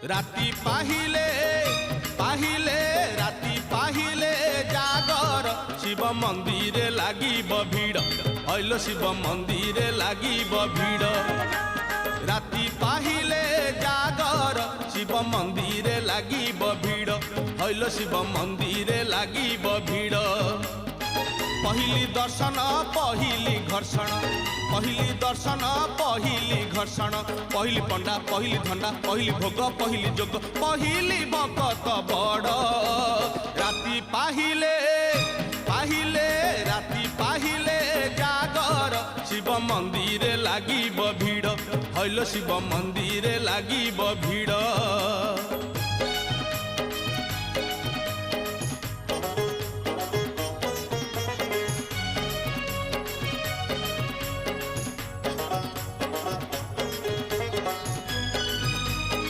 राति पाहिले पाहिले राति पाहिले जागर शिव मंदिर लागिब भीड़ हईल शिव मंदिर लागिब भीड़ राति पाहिले जागर शिव मंदिर लागिब भीड़ हईल शिव मंदिर लागिब भीड़ पहली दर्शन पहली घर्षण पहली दर्शन पहली घर्षण पहली पंडा पहली धंडा पहली भोग पहली जोग पहली भगत बड़ राति पाहिले पाहिले राति पाहिले जागर शिव मंदिर लागिब भीड़ हईल शिव मंदिर लागिब भीड़।